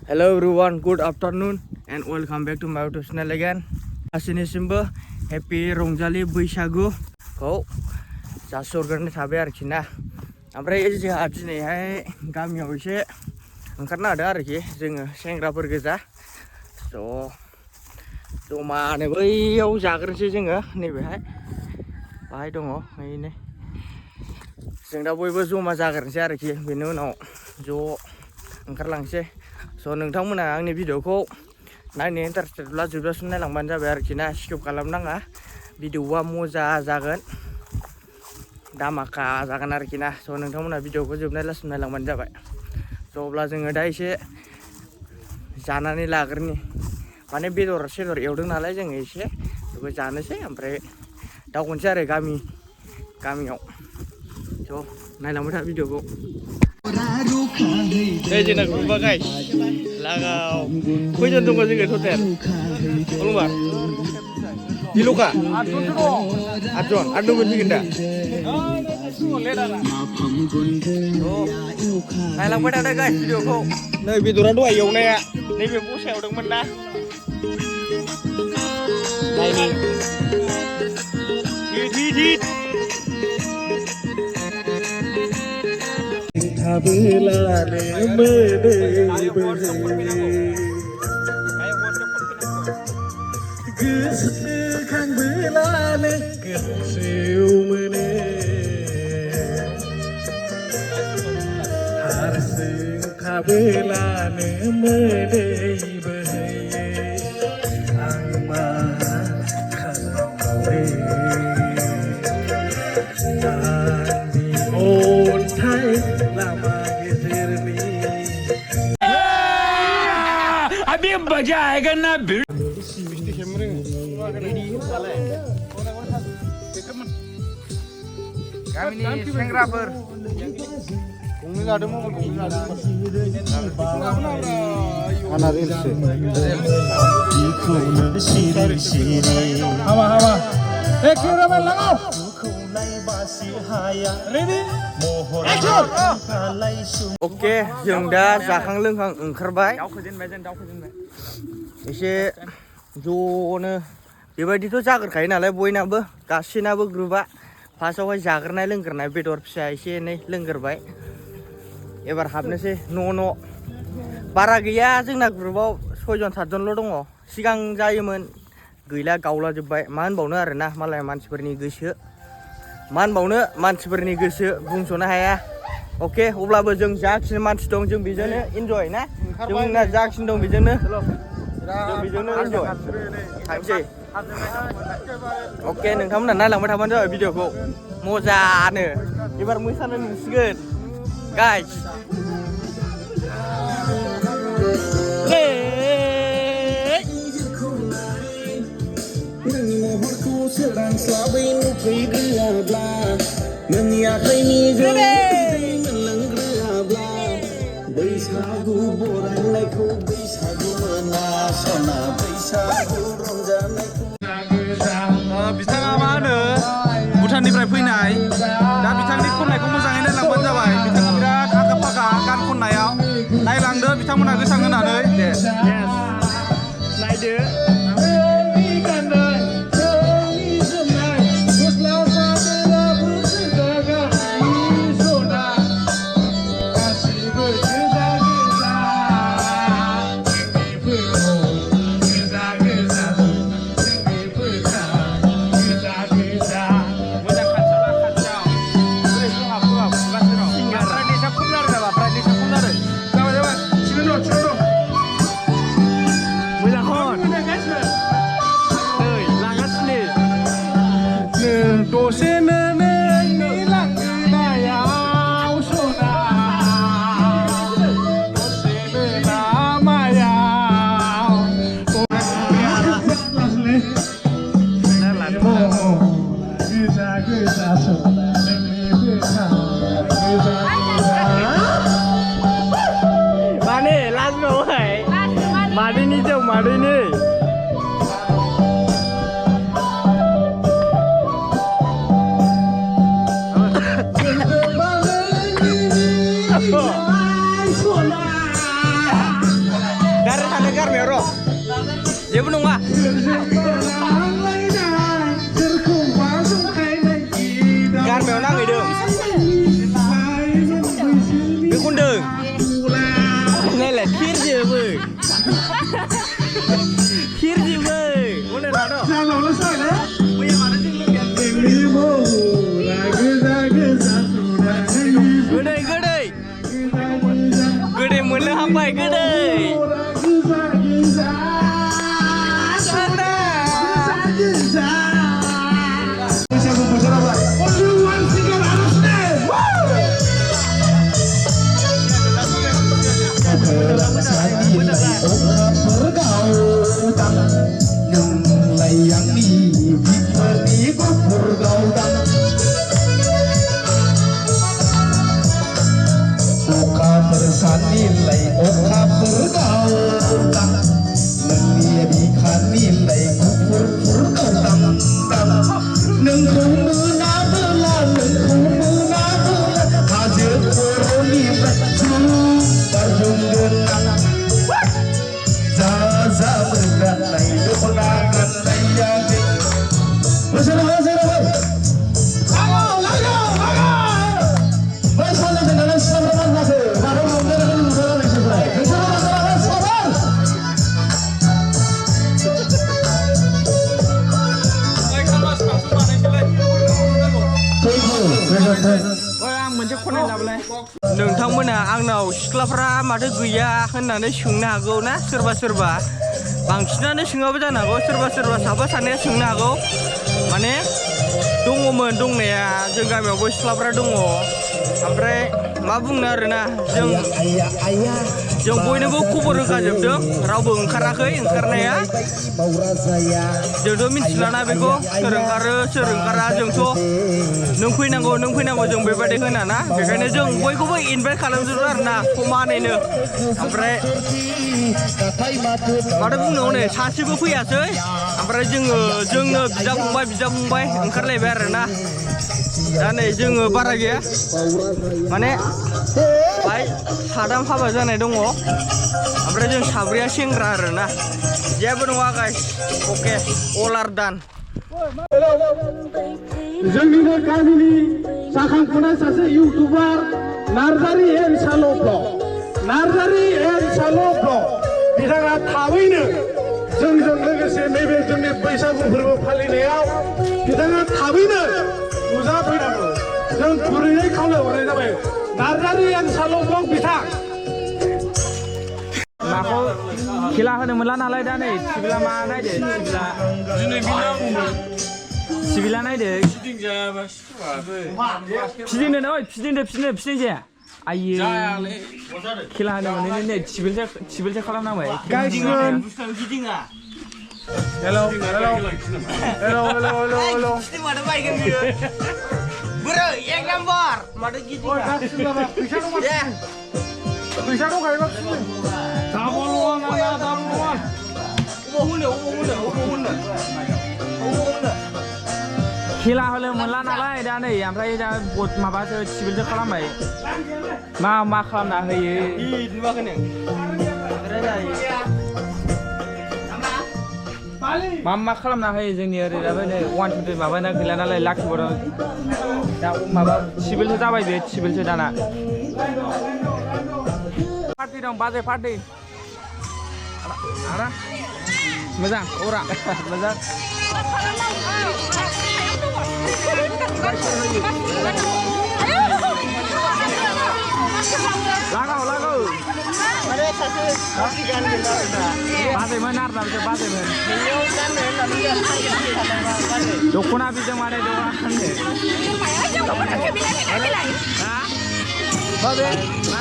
Hello everyone, good afternoon and welcome back to my YouTube channel again. Gaसिनिसिमबो happy रंजालि बैसागुखौ जासिहरग्रोनाय थाबाय आरोखि ना। ओमफ्राय जोंहा दिनैहाय गामियाव एसे ओंखारनो नागिरदों आरोखि जोङो सेंग्राफोर गोजा। जमानो बैयाव जाग्रोनोसै जोङो नैबेहाय बाहाय दङ ओइनै जों दा बयबो जमा जाग्रोनोसै आरोखि बेनि उनाव ज' ओंखारलांसै। नोंथांमोना आंनि भिडिअखौ नायनो इन्टारेस्टेडब्ला जोबजासिम नायलांबानो जाबाय आरोखि ना, स्किप खालामनाङा। भिडिअआ मोजा जागोन, दामाखा जागोन आरोखि ना। नोंथांमोना भिडिअखौ जोबनायलासिम नायलांबानो जाबाय। अब्ला जोङो दा एसे जानानै लाग्रोनि, माने बेदर सेदर एवदों नालाय जोङो एसे बेखौ जानोसै ओमफ्राय दावखोनोसै आरो गामियाव। नायलांबाय था भिडिअखौ। जोंना ग्रुपा गाइस लागाव खयजन दङ जोङो टटेल? अलंबार इल'खा 8 नोंबो फैगोन दा? नायलांबाय थादो गाइस भिडिअखौ। नै बेदरा दहाय एवनाया नैबे बसा एवदोंमोन ना, नायनि हिट गोसोखांबोलानो गोसोआव मोनो हारसिं थाबोलानो मोदै बोहैयो आं मा खालामबावनो आंनि अन्थाइ लामा गेजेरनि अभी मजा आएगा ना गामिनि सेंग्राफोर गंनै लादों मबाइल गंनै लादों हामा केमेरामेन लागाव अके जों दा जाखां लोंखां ओंखारबाय। एसे ज'नो बेबायदिथ' जाग्रोखायो नालाय बयनाबो गासैनाबो ग्रुपआ फार्स्टआवहाय जाग्रोनाय लोंग्रोनाय बेदर फिसा एसे एनै लोंग्रोबाय। एबार हाबनोसै न' बारा गैया जोंना ग्रुपआव 6 7जनल' दङ। सिगां जायोमोन गैला गावलाजोब्बाय, मा होनबावनो आरोना, मालाय मानसिफोरनि गोसो बुंस'नो हाया। अके अब्लाबो जों जाखिनि मानसि दं जों बेजोंनो इन्जय ना, जोंना जाखिनि दं बेजोंनो इन्जय थांसै। अके नोंथांमोना नायलांबाय थाबानो जाबाय भिडिअखौ मोजानो। एबार मोसानो नुसिगोन गाइस। नोंनि महरखौ सोरांस्लाबै नुफैग्रोआब्ला, नोंनि आखाइनि मोनलोंग्रोआब्ला, बैसागु बरायनायखौ बैसागु मोना सना बैसागु रंजानायखौ। बिथाङा मा होनो भुटाननिफ्राय फैनाय, दा बिथांनि खननायखौ मोजाङै नायलांबानो जाबाय। बिथाङा बिराद आखा फाखा गान खननायाव, नायलांदो बिथांमोना गोसो होनानै दे नायदो। Madini jauh Madini. Jebu nunggu. Gan mèo năng người đường. Cái con đường. Này là thiết gì vậy? Thiết gì vậy? Con này là đâu? Sao nó sợi đấy? Bây giờ mà nó tin luôn Cứ đây. Cứ đây muốn nó hấp bài cứ đây. नोंथांमोना आंनाव सिख्लाफ्रा माथो गैया होननानै सोंनो हागौ ना सोरबा बांसिनानो सोङाबो जानो हागौ सोरबा साफा सानैया सोंनो हागौ माने दङमोन दंनाया जों गामियावबो सिख्लाफ्रा दङ ओमफ्राय मा बुंनो आरोना जों बयनोबो खबर होखाजोबदों रावबो ओंखाराखै ओंखारनाया जोंथ' मिथिलाना बेखौ सोर ओंखारो सोर ओंखारा जोंथ' नों फैनांगौ जों बेबायदि होनाना बेखायनो जों बयखौबो इनभाइट खालामजोबदों आरोना समानैनो ओमफ्राय माथो बुंनो हनै सासेबो फैयासै ओमफ्राय जोंनो बिदा फंबाय ओंखारलायबाय आरोना दा नै जोङो बारा गैया माने बाय साथाम हाबा जानाय दङ ओमफ्राय जों साब्रैया सेंग्रा आरोना जेबो नङा गाइस अके अल आर डान जोंनिनो गामिनि जाखांफुनाय सासे इउटुबार नार्जारि एन्ड साल' ब्लग बिथाङा थाबैनो जोंजों लोगोसे नैबे जोंनि बैसागु फोरबो फालिनायाव बिथाङा थाबैनो नुजाफैनांगौ जों गुरैयै खावलायहरनाय जाबाय नार्जारि एन्ड साल' ब्लग बिथां माखौ खेला होनो मोनला नालाय दा नै सिबिला मा नायदो सिबिला नायदो फिदिंनो जाया आयो खेला होनो मोनो नै सिबिलसो खालामनांबाय हेलौ बोरो एक नम्बर माथो गिदिङा फैसा दंखायोबा खेला होनो मोनला नालाय दा नै ओमफ्राय दा माबासो सिबिलसो खालामबाय मा खालामना होयो मा खालामना होयो जोंनि ओरै दाबो नै 1 2 3 माबाना गैला नालाय लाखिबर दा माबा सिबिलसो जाबाय बे सिबिलसो दाना पार्टि दं बाजे पार्टि आरा मोजां अरा मोजां लागाव माने सासे गान गैला आरोना बाजेमोन आरोना बिसोर बाजेमोन नोंनियाव गाननो होननानै दख'ना बिजों माने दख'ना बाजे मा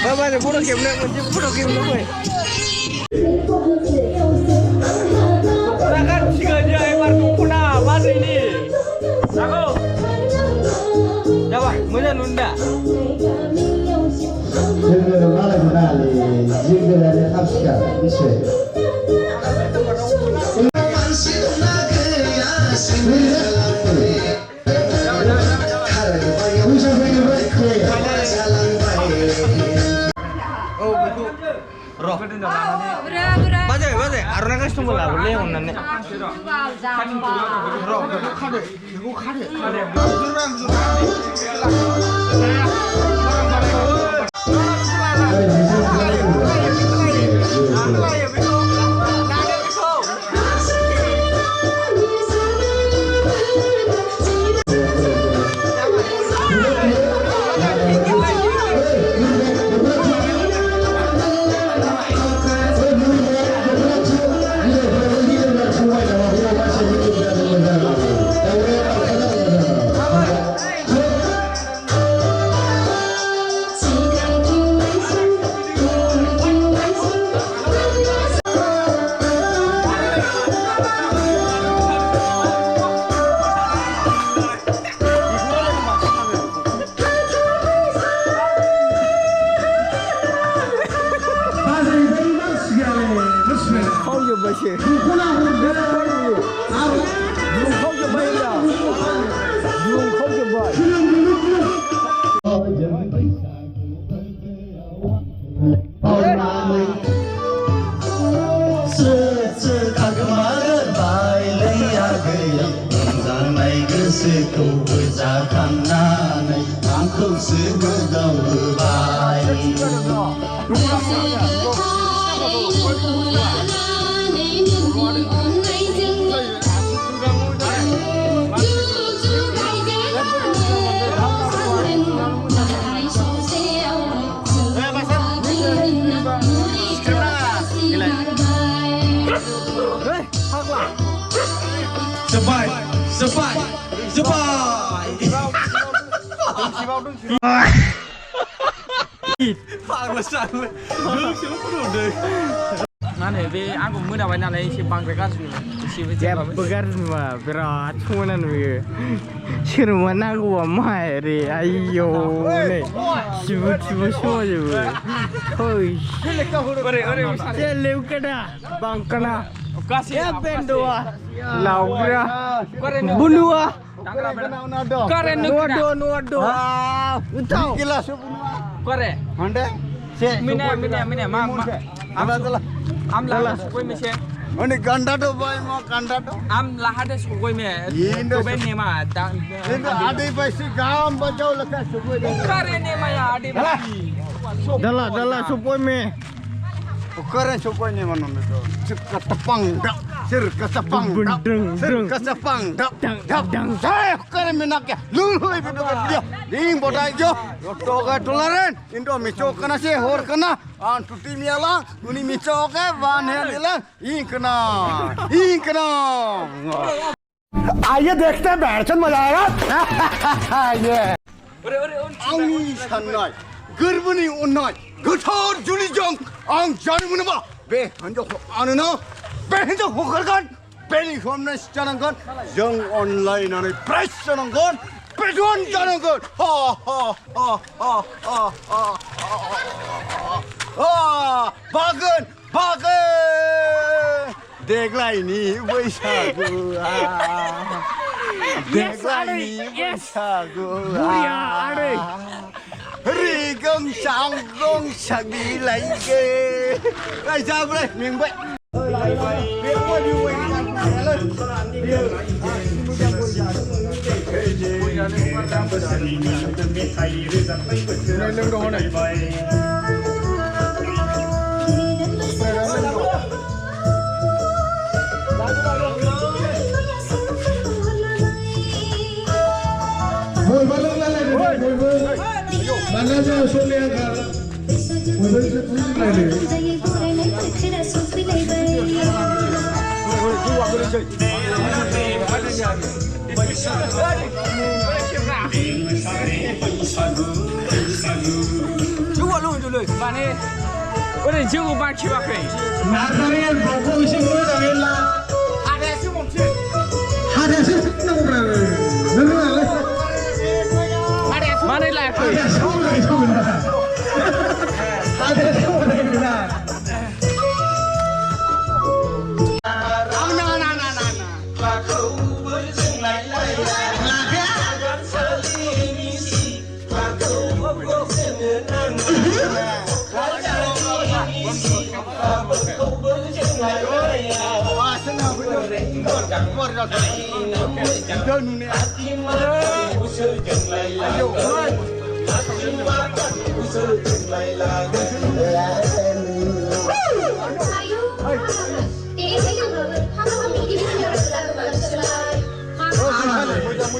Bapak ada foto game gue. Kan sengaja emar kuna mas ini. Aku. Coba, mana nunda? Jangan malah menali, jangan ada hapskan, bisa. Roh. Bener-bener. Baca. Aruna kasih tunggu lah, boleh onannya. Roh, kade. Aku kade. Mana be aku muda banyak lagi si bang mereka semua. Ya begar semua, berat semua nih. Sirumana gua mahiri, ayo nih. Sibuk semua juga. Hoi. Celew kada, bang kana. Ya bendua, laura, bunua. Karen nuado. Utau. Gila subunua. Kore. Honda. Mina, am lah koi me se. Oni ganda do boy mo ganda do. Am lah ada koi me. To ben ne ma. Adi paisi gam bajau laka suboi. Kare ne ma ya adi paisi. Dala suboi me. Karen suboi ne manon do. Katapang dak. Sir kasapang dak. Sir kasapang dak. Dang. Saya karen menak ya. Lului bidu dia. Ding bodai jo. To ga tolaren. Indo mico kana se hor kana. An tuti miala. Uni mico ke van हेला इन कना. आइए देखते हैं बैठन मजा आएगा. ये. आंनि साननाय गोरबोनि अननाय गोथार जुलिजों आं जानो मोनोबा बे हिनजावखौ आंनो बे हिनजाव हगारगोन. बेनि हमनाय जानांगोन. जों अनलायनानै प्राइस जानांगोन. बेदन जानांगोन. बागोन. देग्लायनि बैसागुआ. रिगं सांगि लायगे. जाबाय मेंबाय. Mana jauh soalnya kan, mobil itu lagi. Coba lu dulu, mana? Udah jauh banget pakai. Nakarian buku isi gue dari lah. Ada sih mungkin. Ada sih nongkrong. Nongkrong. Mana lagi? Ada semua. Ada semua.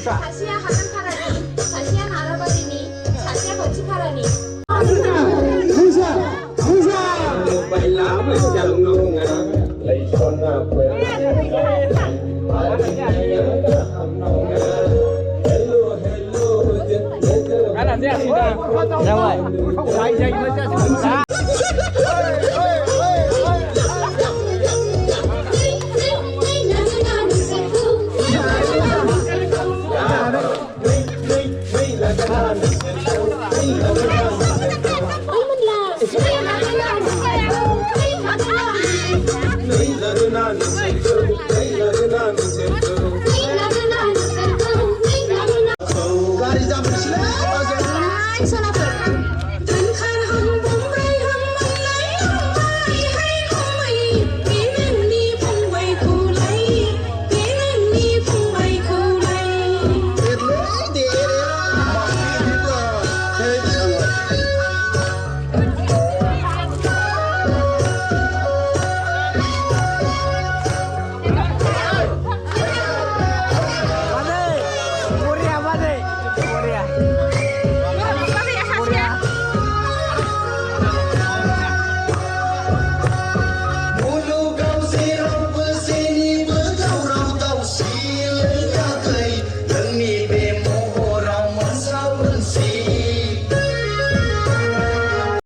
사시야 하단 파라니, 사시야 나라바리니, 사시야 거치 파라니. See